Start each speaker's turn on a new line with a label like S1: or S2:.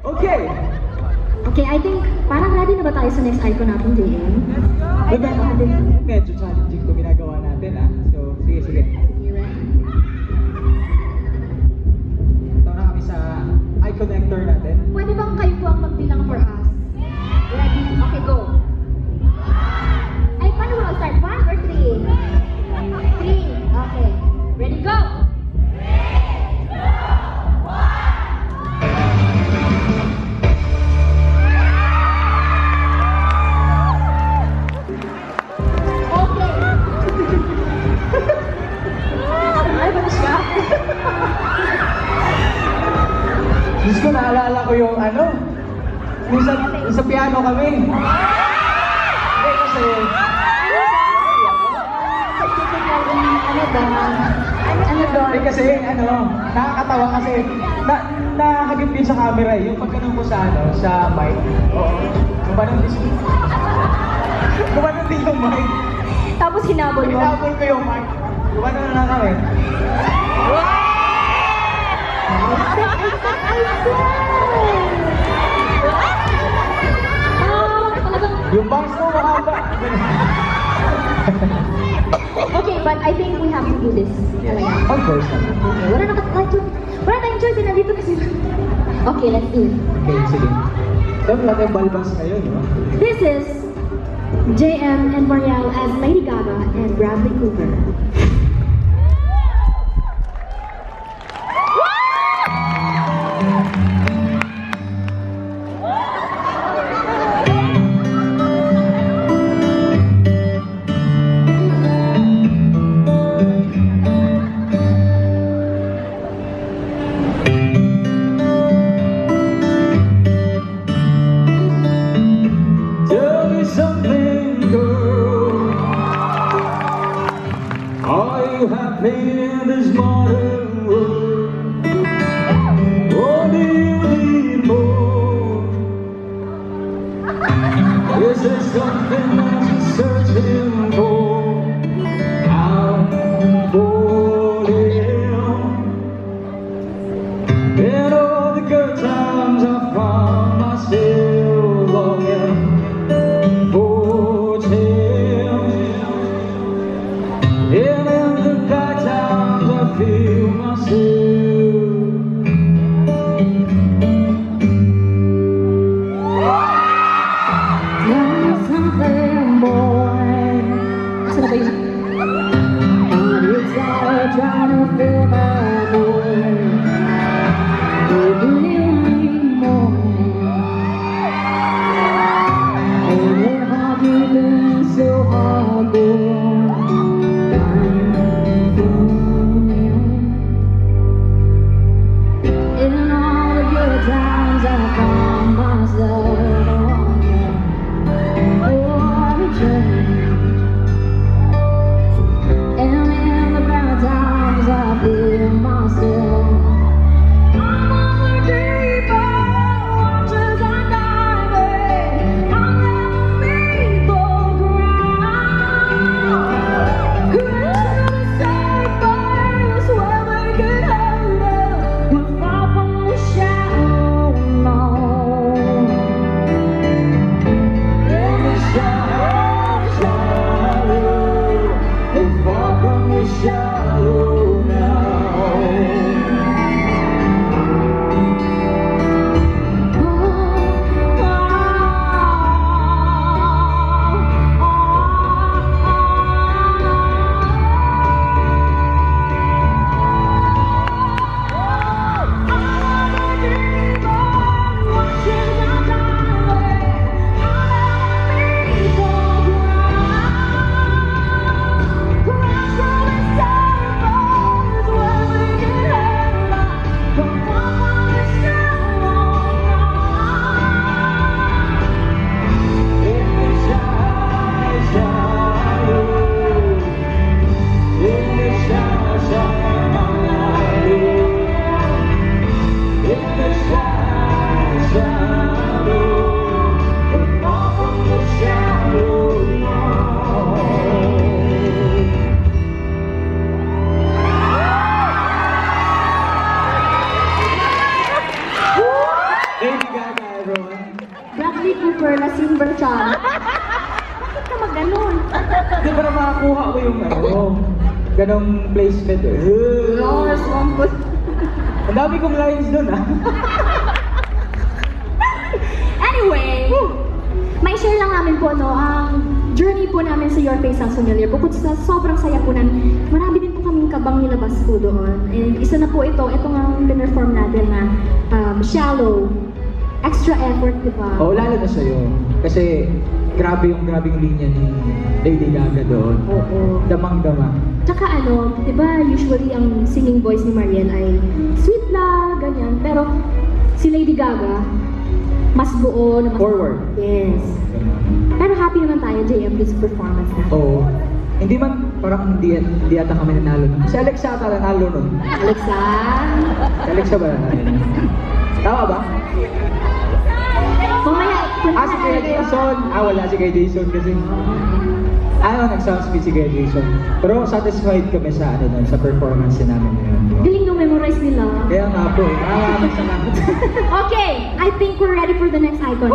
S1: Okay!
S2: Okay, I think parang ready na ba tayo sa next icon natin, JM?
S1: Medyo challenging itong ginagawa natin, ah. So, sige, sige. Ito na kami sa eye connector natin.
S2: Pwede bang kayo po ang magbilang for us? Ready? Okay, go. Ay, paano mo start? 1 or 3? 3. Okay. Ready, go!
S1: Diyos ko, naalala ko yung ano, minsan sa piano kami. Hindi kasi, hindi kasi, nakakatawa kasi, nakakagip din sa camera eh. Yung pagkanong ko sa sa mic. Oo. Gumanon din yung mic.
S2: Tapos hinabol mo.
S1: Hinabol ko yung mic. Gumanon na lang kami. Yung bangs mo mahaba.
S2: Okay, but I think we have to do this. Talaga.
S1: Of course.
S2: Okay, wala tayong choice, nandito kasi. Okay, let's do it.
S1: Okay, sige. So, wala tayong balbas ngayon, no?
S2: This is JM and Marielle as Lady Gaga and Bradley Cooper.
S1: Tell me something, girl. Are Lebron.
S2: Bradley Cooper na Silver Child. Bakit ka mag-ganon?
S1: Hindi para makakuha ko yung ganong placement eh.
S2: Lars Wambus.
S1: Ang dami kong lines doon ah.
S2: Anyway, may share lang namin po, no, ang journey po namin sa Your Face Sounds Familiar. Bukod sa sobrang saya po namin, marami din po kaming kabang nilabas po doon. And isa na po ito nga pinperform natin na Shallow. Extra effort, di ba?
S1: Oo, lalo na sa'yo. Kasi grabing linya ni Lady Gaga doon.
S2: Oo.
S1: Damang-dama.
S2: Tsaka di ba usually ang singing voice ni Marian ay sweet lang, ganyan. Pero si Lady Gaga, mas buo na mas...
S1: Forward.
S2: Yes. Pero happy naman tayo, JM, this performance na.
S1: Oo. Hindi man, parang hindi ata kami nanalo nun. Si Alexa ata nanalo nun.
S2: Alexa?
S1: Si Alexa ba nanalo? Tama ba?
S2: Mamaya,
S1: Si Kuya Jason. Wala si Kuya Jason kasi. Nag-sound speech si Kuya Jason. Pero satisfied kami sa sa performance namin ngayon.
S2: galing nung memorize nila.
S1: Kaya nga po, maraming salamat.
S2: Okay, I think we're ready for the next icon.